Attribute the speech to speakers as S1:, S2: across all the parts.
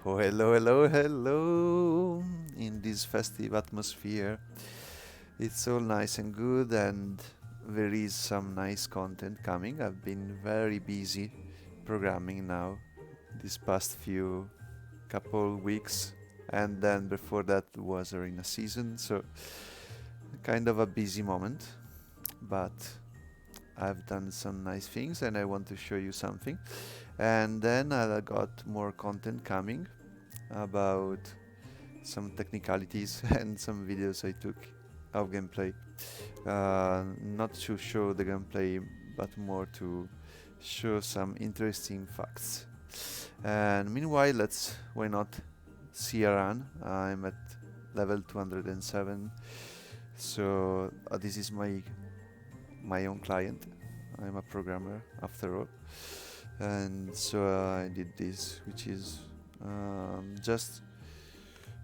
S1: Oh, hello, hello, hello! In this festive atmosphere, it's all nice and good, and there is some nice content coming. I've been very busy programming now these past few couple weeks, and then before that was arena season, so kind of a busy moment, but I've done some nice things and I want to show you something. And then I got more content coming about some technicalities and some videos I took of gameplay. Not to show the gameplay, but more to show some interesting facts. And meanwhile, why not see a run? I'm at level 207, so this is my own client. I'm a programmer after all, and so I did this, which is just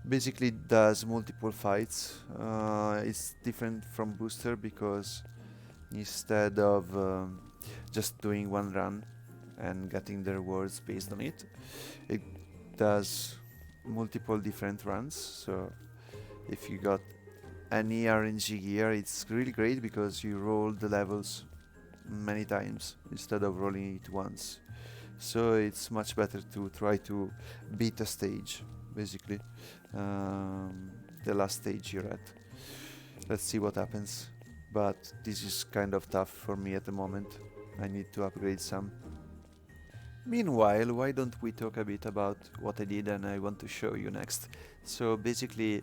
S1: basically does multiple fights. It's different from booster because instead of just doing one run and getting the rewards based on it, it does multiple different runs. So if you got any RNG gear, it's really great because you roll the levels many times instead of rolling it once. So it's much better to try to beat a stage, basically. The last stage you're at. Let's see what happens. But this is kind of tough for me at the moment. I need to upgrade some. Meanwhile, why don't we talk a bit about what I did and I want to show you next. So basically,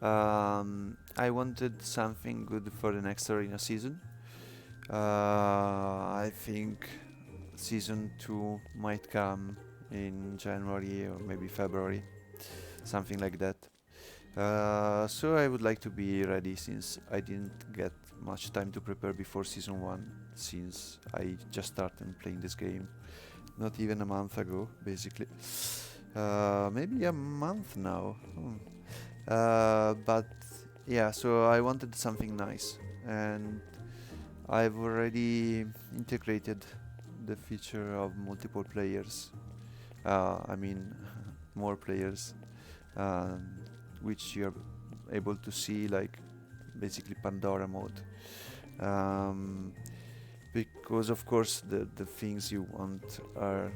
S1: I wanted something good for the next arena season. I think season 2 might come in January or maybe February, something like that. So I would like to be ready since I didn't get much time to prepare before season 1, since I just started playing this game not even a month ago, basically. Maybe a month now. But yeah, so I wanted something nice, and I've already integrated the feature of multiple players. I mean, more players, um, which you're able to see, like basically Pandora mode. Um, because of course the things you want are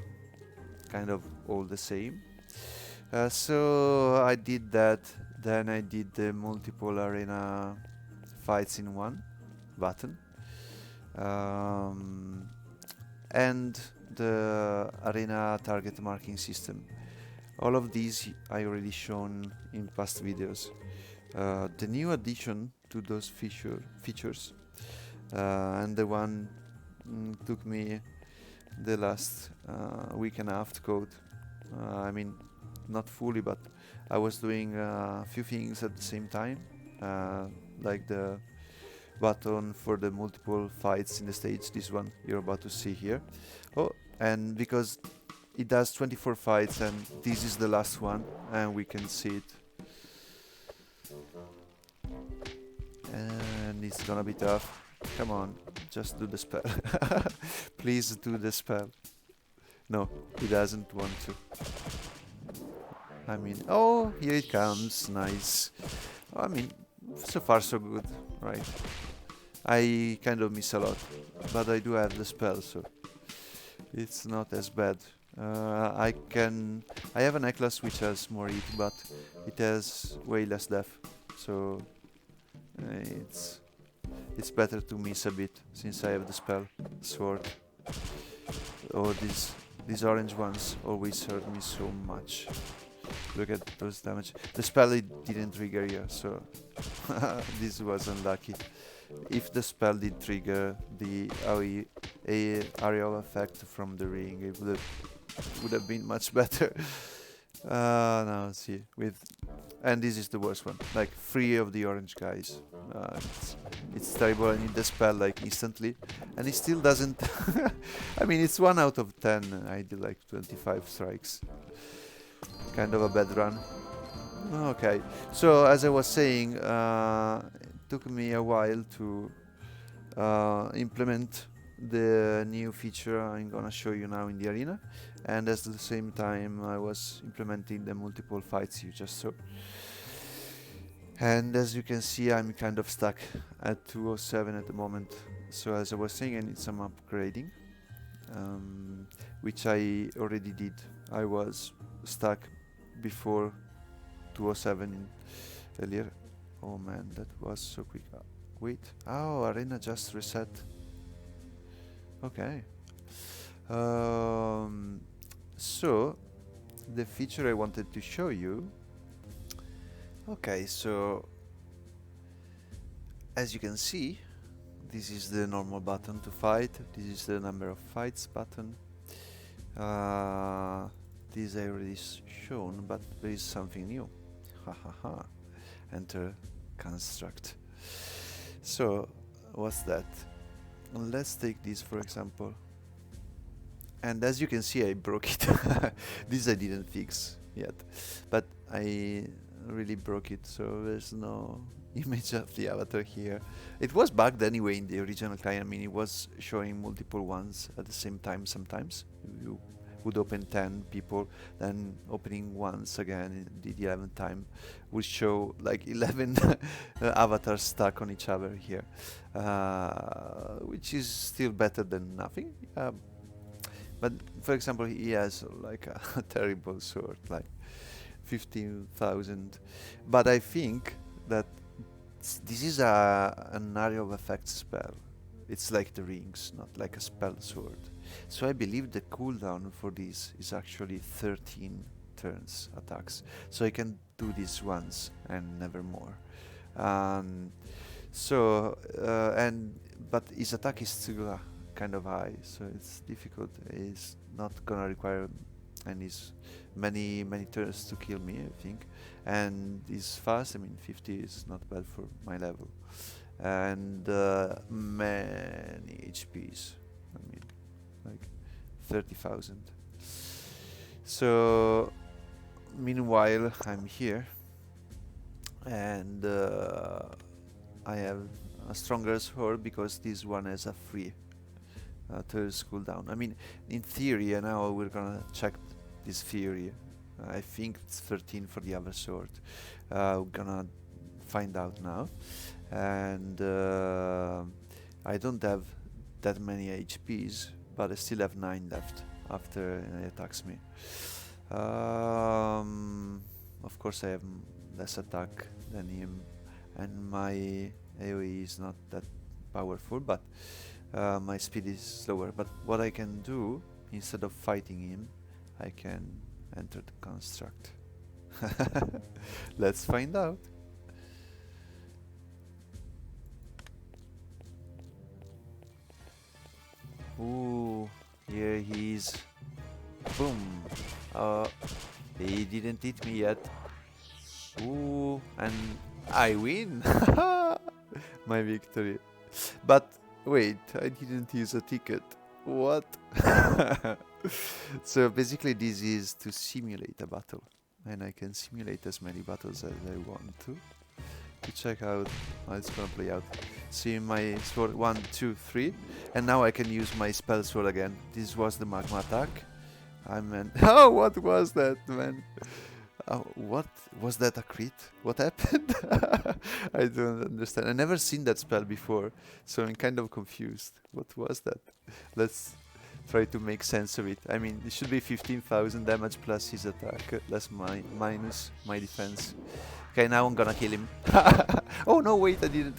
S1: kind of all the same. So I did that. Then I did the multiple arena fights in one button. Um, and the arena target marking system. All of these I already shown in past videos. The new addition to those features, and the one took me the last week and a half to code. I mean, not fully, but I was doing a few things at the same time, like the button for the multiple fights in the stage, this one you're about to see here. Oh, and because it does 24 fights and this is the last one and we can see it. And it's gonna be tough. Come on, just do the spell. Please do the spell. No, he doesn't want to. I mean, oh, here it comes. Nice. I mean, so far so good, right? I kind of miss a lot, but I do have the spell, so it's not as bad. I have a necklace which has more hit, but it has way less death, so it's better to miss a bit since I have the spell sword. Oh, these orange ones always hurt me so much. Look at those damage. The spell it didn't trigger here, so this was unlucky. If the spell did trigger the aerial effect from the ring, it would have been much better. Now let's see. And this is the worst one. Like 3 of the orange guys. It's terrible. I need the spell like instantly, and it still doesn't. I mean, it's 1 out of 10. I did like 25 strikes. Kind of a bad run. Okay, so as I was saying, it took me a while to implement the new feature I'm gonna show you now in the arena, and at the same time I was implementing the multiple fights you just saw. And as you can see, I'm kind of stuck at 207 at the moment. So as I was saying, I need some upgrading, which I already did. I was stuck before 207 earlier. Oh man, that was so quick. Wait, oh, arena just reset. Okay. So the feature I wanted to show you. Okay, so as you can see, this is the normal button to fight. This is the number of fights button. This I already shown, but there is something new. Hahaha. Enter construct. So what's that? Let's take this for example. And as you can see, I broke it. This I didn't fix yet, but I really broke it, so there's no image of the avatar here. It was bugged anyway in the original client. I mean, it was showing multiple ones at the same time sometimes. You would open 10 people, then opening once again the 11th time would show like 11 avatars stuck on each other here, which is still better than nothing. But for example, he has like a terrible sword, like 15,000. But I think that this is an area of effects spell. It's like the rings, not like a spell sword. So I believe the cooldown for this is actually 13 turns attacks. So I can do this once and never more. But his attack is still kind of high, so it's difficult. It's not gonna require many turns to kill me, I think, and is fast. I mean, 50 is not bad for my level, and many HPs. I mean, like 30,000. So meanwhile, I'm here, and I have a stronger sword because this one has a free turns cooldown. I mean, in theory, and now we're gonna check this theory. I think it's 13 for the other sword. We're gonna find out now. And I don't have that many HPs, but I still have 9 left after he attacks me. Of course, I have less attack than him, and my AoE is not that powerful, but my speed is slower. But what I can do, instead of fighting him, I can enter the construct. Let's find out. Ooh, here he is. Boom. He didn't hit me yet. Ooh, and I win. My victory. But wait, I didn't use a ticket. What? So basically this is to simulate a battle, and I can simulate as many battles as I want to check out how it's gonna play out. See my sword, 1, 2, 3, and now I can use my spell sword again. This was the magma attack. I meant, oh, what was that, man? Oh, what was that, a crit? What happened? I don't understand. I never seen that spell before, so I'm kind of confused. What was that? Let's try to make sense of it. I mean, it should be 15,000 damage plus his attack, less minus my defense. Okay, now I'm gonna kill him. Oh no, wait, I didn't.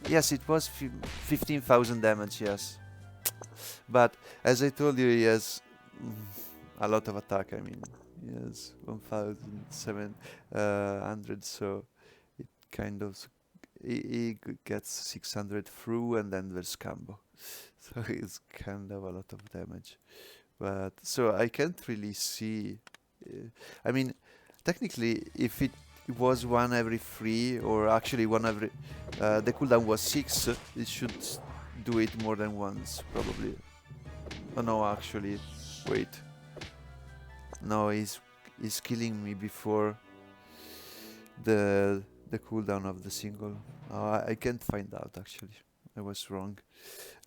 S1: Yes, it was 15,000 damage, yes. But as I told you, he has a lot of attack. I mean, he has 1,700, so it kind of he gets 600 through, and then there's combo. So it's kind of a lot of damage. But so I can't really see. I mean, technically, if it was 1 every 3, or actually 1 every, the cooldown was 6. It should do it more than once, probably. Oh no, actually, wait. No, he's killing me before the cooldown of the single. I can't find out actually. I was wrong.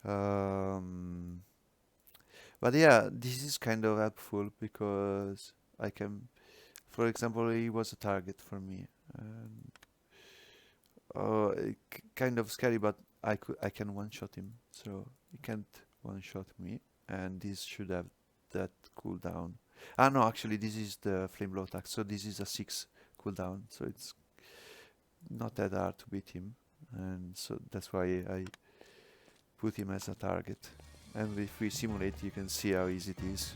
S1: Um, but yeah, this is kind of helpful because I can, for example, he was a target for me. And, kind of scary, but I can one shot him, so he can't one shot me. And this should have that cooldown. Ah no, actually this is the flame blow attack, so this is a 6 cooldown, so it's not that hard to beat him, and so that's why I put him as a target. And if we simulate, you can see how easy it is.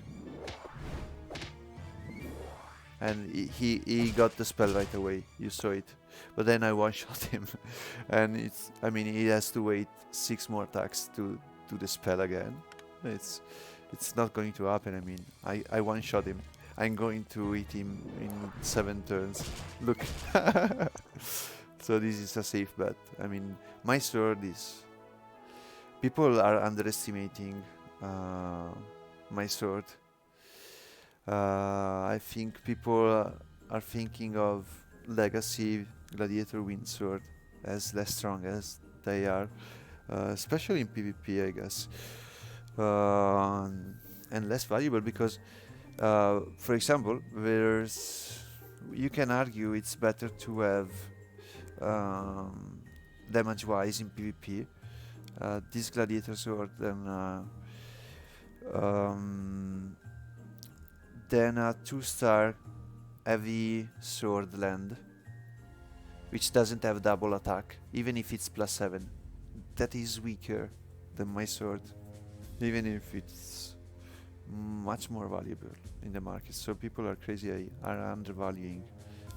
S1: And he got the spell right away. You saw it, but then I one shot him, and I mean he has to wait 6 more attacks to do the spell again. It's not going to happen. I mean I one shot him. I'm going to hit him in 7 turns. Look. So this is a safe bet. I mean my sword is. People are underestimating my sword. I think people are thinking of Legacy Gladiator Windsword as less strong as they are, especially in PvP, I guess, uh, and less valuable because, for example, you can argue it's better to have damage-wise in PvP this Gladiator Sword um, than a 2-star heavy sword land, which doesn't have double attack, even if it's +7. That is weaker than my sword, even if it's much more valuable in the market. So people are crazy, are undervaluing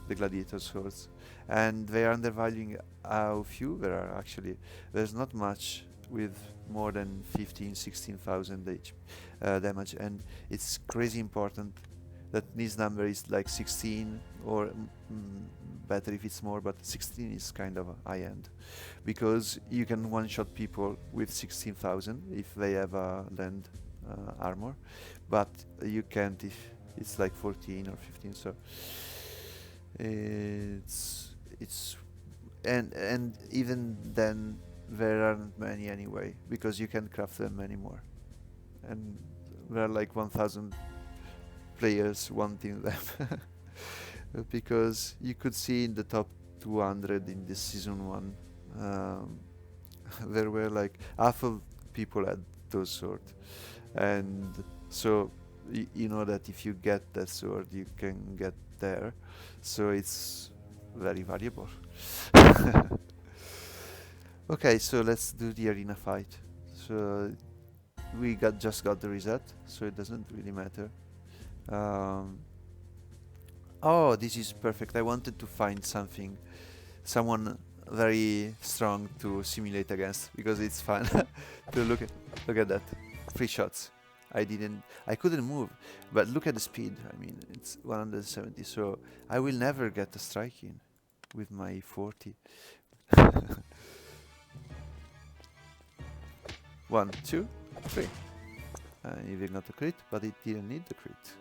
S1: the gladiator swords, and they are undervaluing how few there are actually. There's not much with more than 15,000-16,000 damage, and it's crazy important that this number is like 16 or better if it's more, but 16 is kind of high end because you can one shot people with 16,000 if they have a land armor, but you can't if it's like 14 or 15. So it's and even then there aren't many anyway because you can't craft them anymore, and there are like 1,000 players wanting them because you could see in the top 200 in this season 1 there were like half of people had those swords, and so you know that if you get that sword you can get there, so it's very valuable. Okay, so let's do the arena fight. So we just got the reset, so it doesn't really matter. Oh, this is perfect. I wanted to find someone very strong to simulate against because it's fun to look at that 3 shots. I couldn't move, but look at the speed. I mean, it's 170, so I will never get a strike in with my 40. 1, 2, 3. Even got a crit, but it didn't need the crit.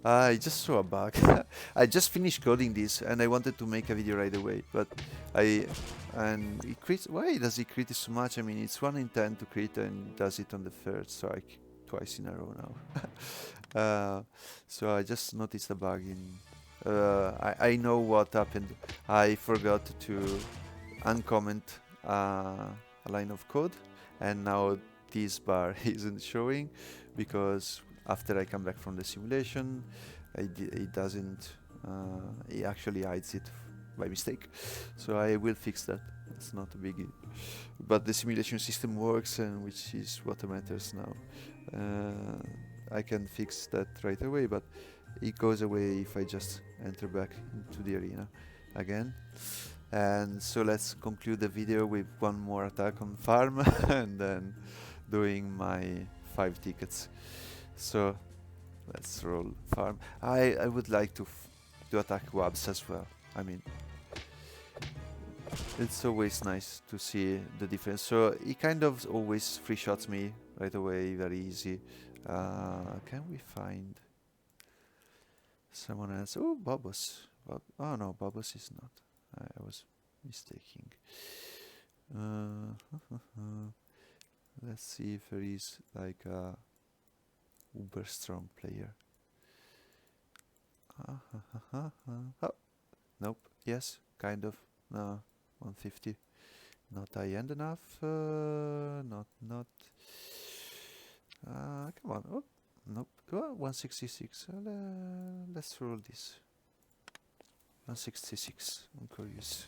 S1: I just saw a bug. I just finished coding this and I wanted to make a video right away, but and it crits. Why does it crit so much? I mean, it's 1 in 10 to crit and does it on the 3rd strike twice in a row now. So I just noticed a bug in. I know what happened. I forgot to uncomment a line of code, and now this bar isn't showing because after I come back from the simulation, it doesn't. It actually hides it by mistake. So I will fix that. It's not a biggie. But the simulation system works, and which is what matters now. I can fix that right away, but it goes away if I just enter back into the arena again. And so let's conclude the video with one more attack on farm and then doing my 5 tickets. So let's roll farm. I would like to attack Wabs as well. I mean, it's always nice to see the difference. So he kind of always free shots me right away, very easy. Can we find someone else? Oh, Bobos. Oh no, Bobos is not. I was mistaking. Let's see if there is like a uber strong player. Oh, nope. Yes, kind of. No, 150. Not high end enough. Not. Come on. Oh, nope. Oh, 166. Let's roll this. 166. I'm curious.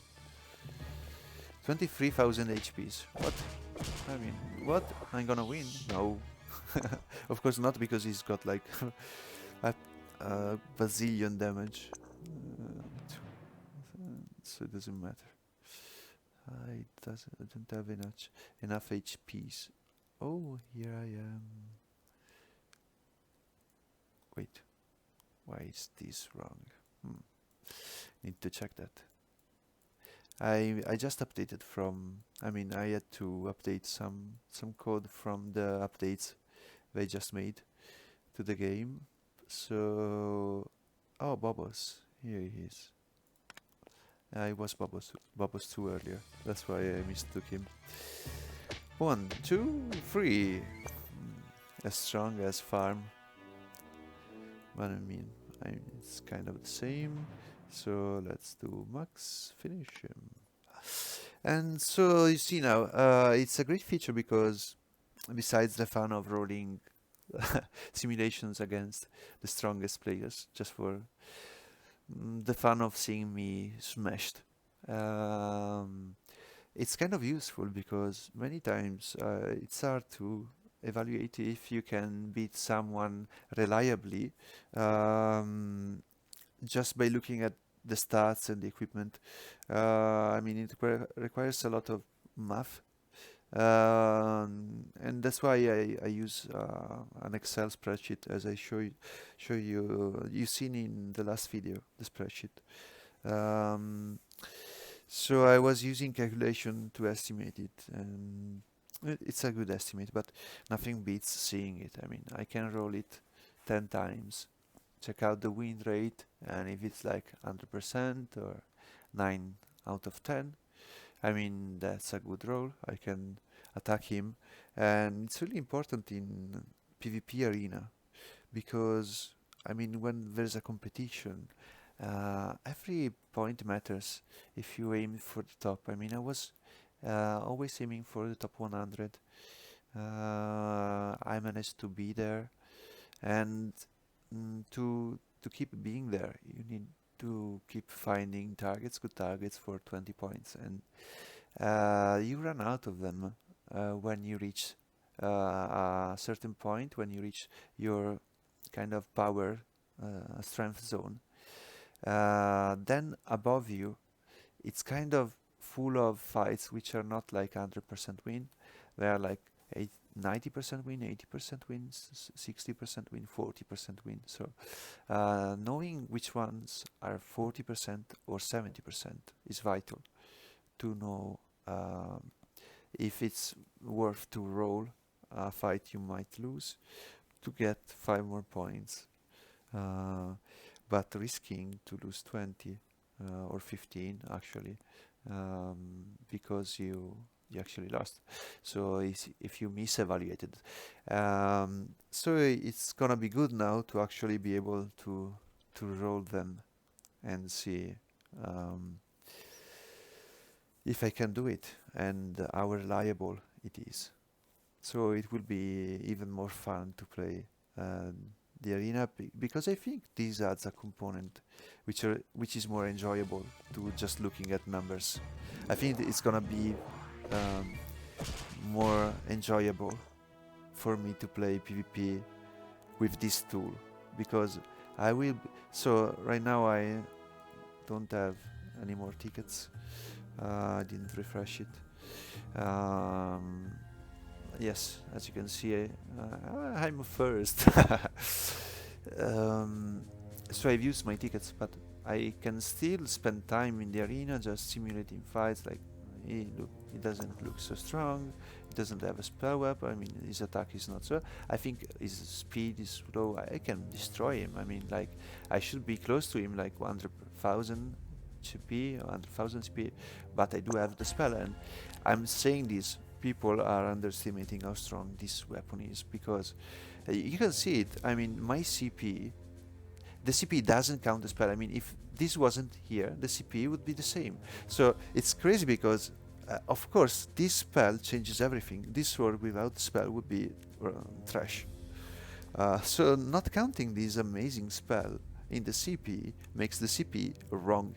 S1: 23,000 HPs. What? I mean, what? I'm gonna win? No. Of course not, because he's got like a bazillion damage. So it doesn't matter. I don't have enough HPs. Oh, here I am. Wait, why is this wrong? Need to check that. I just updated from. I mean, I had to update some code from the updates they just made to the game. So, oh, Bobos, here he is. I was Bobos 2 earlier. That's why I mistook him. 1, 2, 3. As strong as Farm. But I mean, it's kind of the same. So let's do max, finish him. And so you see now, it's a great feature because besides the fun of rolling simulations against the strongest players, just for the fun of seeing me smashed, it's kind of useful because many times it's hard to evaluate if you can beat someone reliably just by looking at the stats and the equipment. I mean, it requires a lot of math. And that's why I use an Excel spreadsheet, as I show you. You've seen in the last video the spreadsheet. So I was using calculation to estimate it, and it's a good estimate, but nothing beats seeing it. I mean, I can roll it 10 times, check out the win rate, and if it's like 100% or 9 out of 10, I mean, that's a good roll. I can attack him, and it's really important in PvP arena because, I mean, when there's a competition, every point matters if you aim for the top. I mean, I was always aiming for the top 100. I managed to be there, and to keep being there, you need to keep finding good targets for 20 points, and you run out of them when you reach a certain point, when you reach your kind of power strength zone. Then above you, it's kind of full of fights which are not like 100% win. They are like 90% win, 80% win, 60% win, 40% win. So knowing which ones are 40% or 70% is vital to know if it's worth to roll a fight you might lose to get 5 more points. But risking to lose 20 or 15 actually, because you actually lost. So if you misevaluated, so it's gonna be good now to actually be able to roll them and see if I can do it and how reliable it is. So it will be even more fun to play the arena because I think this adds a component which is more enjoyable to just looking at numbers. I think it's gonna be more enjoyable for me to play PvP with this tool because I will. So right now I don't have any more tickets. I didn't refresh it. Yes, as you can see, I'm first. So I've used my tickets, but I can still spend time in the arena just simulating fights. Like, he doesn't look so strong. He doesn't have a spell up. I mean, his attack is not so. I think his speed is low. I can destroy him. I mean, like, I should be close to him, like 100,000, CP, 100,000 CP, but I do have the spell, and I'm saying this. People are underestimating how strong this weapon is because you can see it. I mean, my CP, the CP doesn't count the spell. I mean, if this wasn't here, the CP would be the same. So it's crazy because, of course, this spell changes everything. This sword without the spell would be trash. So not counting this amazing spell in the CP makes the CP wrong.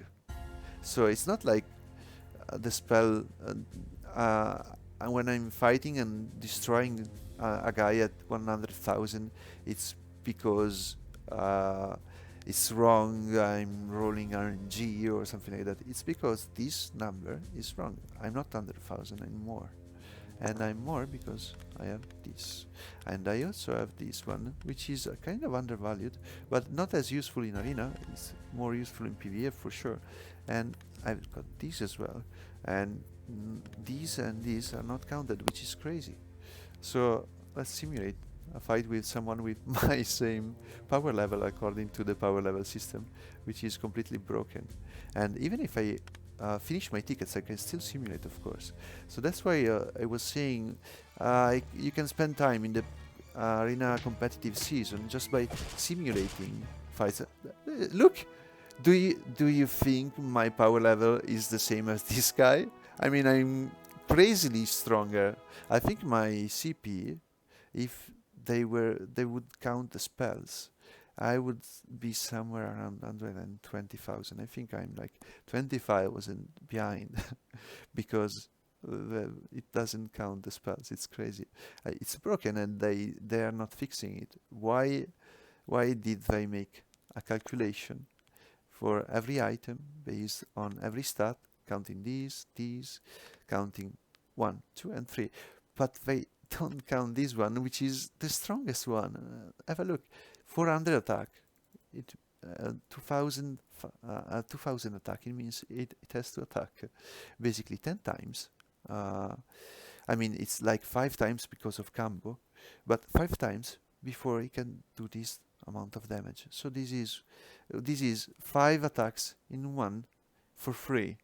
S1: So it's not like the spell when I'm fighting and destroying a guy at 100,000, it's because it's wrong, I'm rolling RNG or something like that. It's because this number is wrong. I'm not 100,000 anymore. And I'm more because I have this. And I also have this one, which is kind of undervalued, but not as useful in Arena. It's more useful in PvE for sure. And I've got this as well. And these and these are not counted, which is crazy. So let's simulate a fight with someone with my same power level according to the power level system, which is completely broken. And even if I finish my tickets, I can still simulate, of course. So that's why I was saying you can spend time in the Arena competitive season just by simulating fights. Look, do you think my power level is the same as this guy? I mean, I'm crazily stronger. I think my CP, if they would count the spells, I would be somewhere around 120,000. I think I'm like 25,000 behind because it doesn't count the spells. It's crazy. It's broken and they are not fixing it. Why did they make a calculation for every item based on every stat, counting these, counting 1, 2, and 3, but they don't count this one, which is the strongest one. Have a look. 400 attack. It 2000 2000 attack. It means it has to attack basically 10 times. I mean, it's like 5 times because of combo, but 5 times before he can do this amount of damage. So this is 5 attacks in one for free,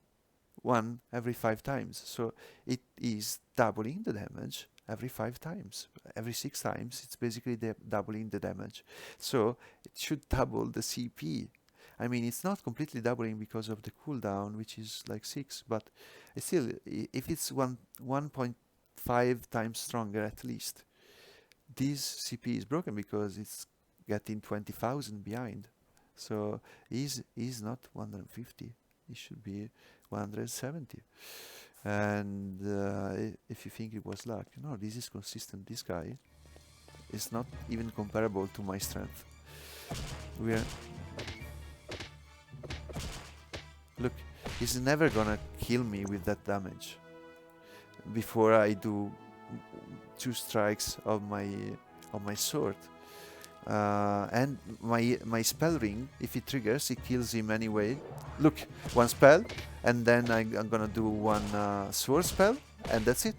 S1: one every 5 times. So it is doubling the damage every 5 times. Every 6 times, it's basically doubling the damage. So it should double the CP. I mean, it's not completely doubling because of the cooldown, which is like 6, but still, if it's 1.5 times stronger at least, this CP is broken because it's getting 20,000 behind. So he's not 150. It should be 170. And if you think it was luck, no, this is consistent. This guy is not even comparable to my strength. Look, he's never gonna kill me with that damage before I do 2 strikes of my sword. And my spell ring, if it triggers, it kills him anyway. Look, 1 spell, and then I'm gonna do 1 sword spell, and that's it.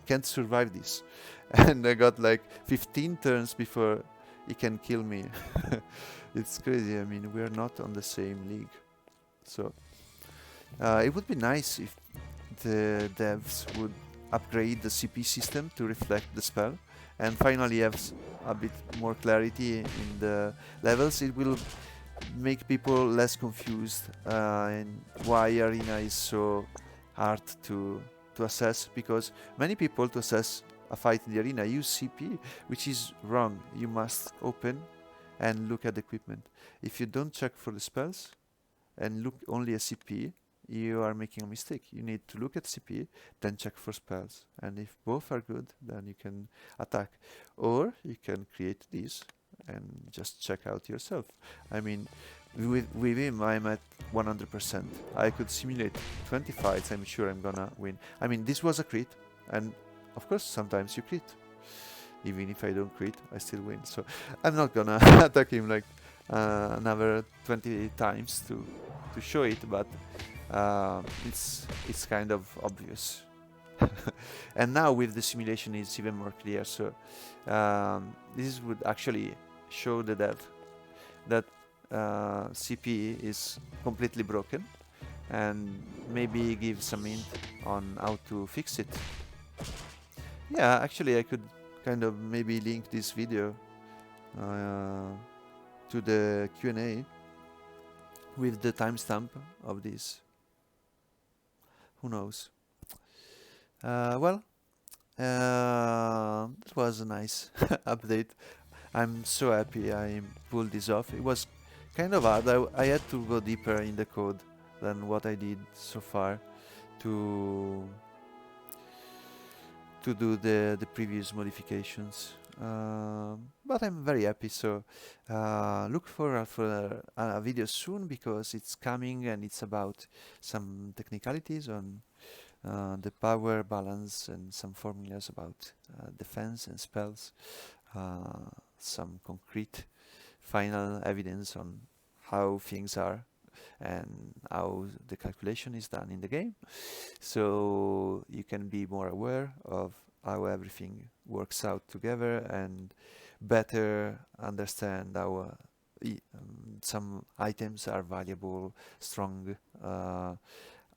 S1: Can't survive this. And I got like 15 turns before he can kill me. It's crazy. I mean, we're not on the same league. So it would be nice if the devs would upgrade the CP system to reflect the spell, and finally have a bit more clarity in the levels. It will make people less confused and why Arena is so hard to assess, because many people, to assess a fight in the Arena, use CP, which is wrong. You must open and look at the equipment. If you don't check for the spells and look only at CP, you are making a mistake. You need to look at CP, then check for spells, and if both are good, then you can attack. Or you can create this and just check out yourself. I mean, with him I'm at 100%. I could simulate 20 fights, I'm sure I'm gonna win. I mean, this was a crit, and of course sometimes you crit. Even if I don't crit, I still win. So I'm not gonna attack him like another 20 times to show it, but it's kind of obvious. And now with the simulation it's even more clear. So this would actually show the dev that CP is completely broken, and maybe give some hint on how to fix it. Yeah, actually I could kind of maybe link this video to the Q&A with the timestamp of this. Who knows? Well, it was a nice update. I'm so happy I pulled this off. It was kind of hard. I had to go deeper in the code than what I did so far to do the previous modifications. But I'm very happy, so look forward for a video soon, because it's coming and it's about some technicalities on the power balance and some formulas about defense and spells, some concrete final evidence on how things are and how the calculation is done in the game, so you can be more aware of how everything works out together and better understand how some items are valuable, strong,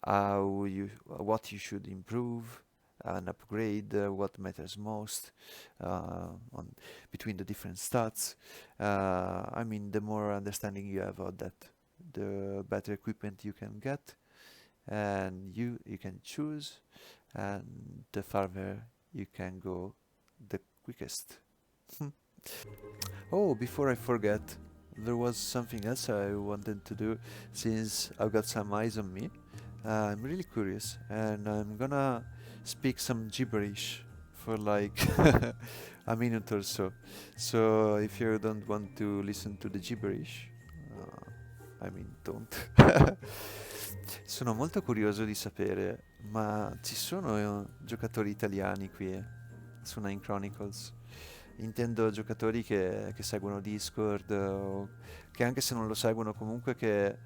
S1: what you should improve and upgrade, what matters most on between the different stats. I mean, the more understanding you have of that, the better equipment you can get, and you can choose, and the farther you can go, the quickest. Oh, before I forget, there was something else I wanted to do, since I've got some eyes on me. I'm really curious, and I'm gonna speak some gibberish for like a minute or so. So if you don't want to listen to the gibberish, I mean, don't. Sono molto curioso di sapere, ma ci sono giocatori italiani qui su Nine Chronicles? Intendo giocatori che seguono Discord, o che anche se non lo seguono comunque che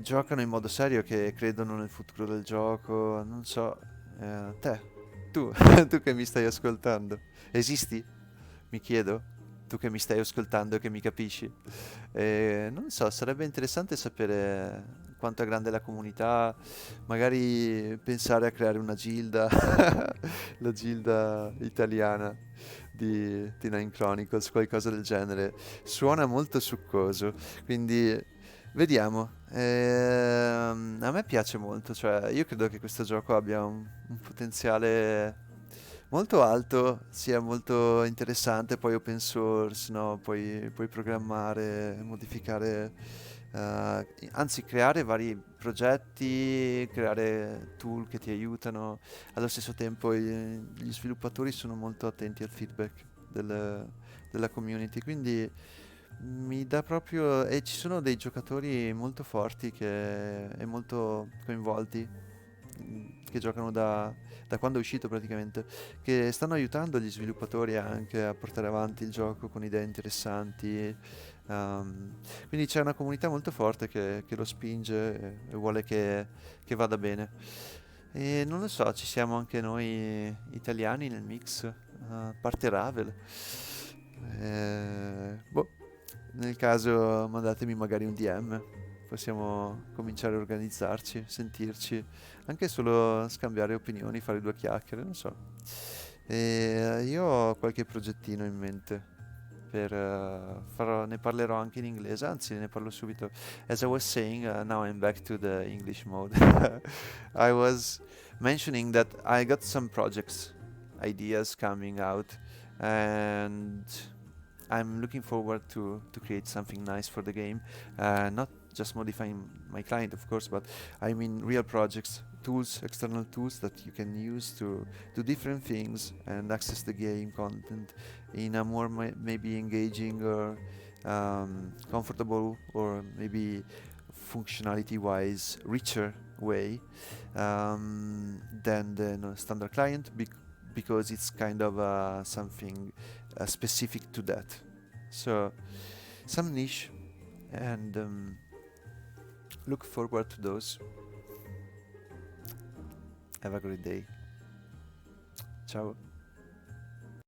S1: giocano in modo serio, che credono nel futuro del gioco, non so, tu, tu che mi stai ascoltando, esisti? Mi chiedo, tu che mi stai ascoltando, che mi capisci? Non so, sarebbe interessante sapere quanto è grande la comunità, magari pensare a creare una gilda, la gilda italiana di Nine Chronicles, qualcosa del genere. Suona molto succoso, quindi vediamo. A me piace molto, cioè io credo che questo gioco abbia un potenziale molto alto, sia molto interessante, poi open source, no? Puoi programmare, modificare, anzi creare vari progetti, creare tool che ti aiutano. Allo stesso tempo gli sviluppatori sono molto attenti al feedback della community, quindi mi dà proprio... E ci sono dei giocatori molto forti e molto coinvolti, che giocano da quando è uscito praticamente, che stanno aiutando gli sviluppatori anche a portare avanti il gioco con idee interessanti. Quindi c'è una comunità molto forte che lo spinge e vuole che vada bene. E non lo so, ci siamo anche noi italiani nel mix, a parte Ravel. Boh, nel caso mandatemi magari un DM, possiamo cominciare a organizzarci, sentirci, anche solo scambiare opinioni, fare due chiacchiere, non so. Io ho qualche progettino in mente. Ne parlerò anche in inglese, anzi ne parlo subito. As I was saying, now I'm back to the English mode. I was mentioning that I got some projects, ideas coming out, and I'm looking forward to create something nice for the game. Not just modifying my client, of course, but I mean real projects, tools, external tools that you can use to do different things and access the game content in a more maybe engaging or comfortable, or maybe functionality-wise richer way than the standard client, because it's kind of something specific to that. So some niche, and look forward to those. Have a great day. Ciao.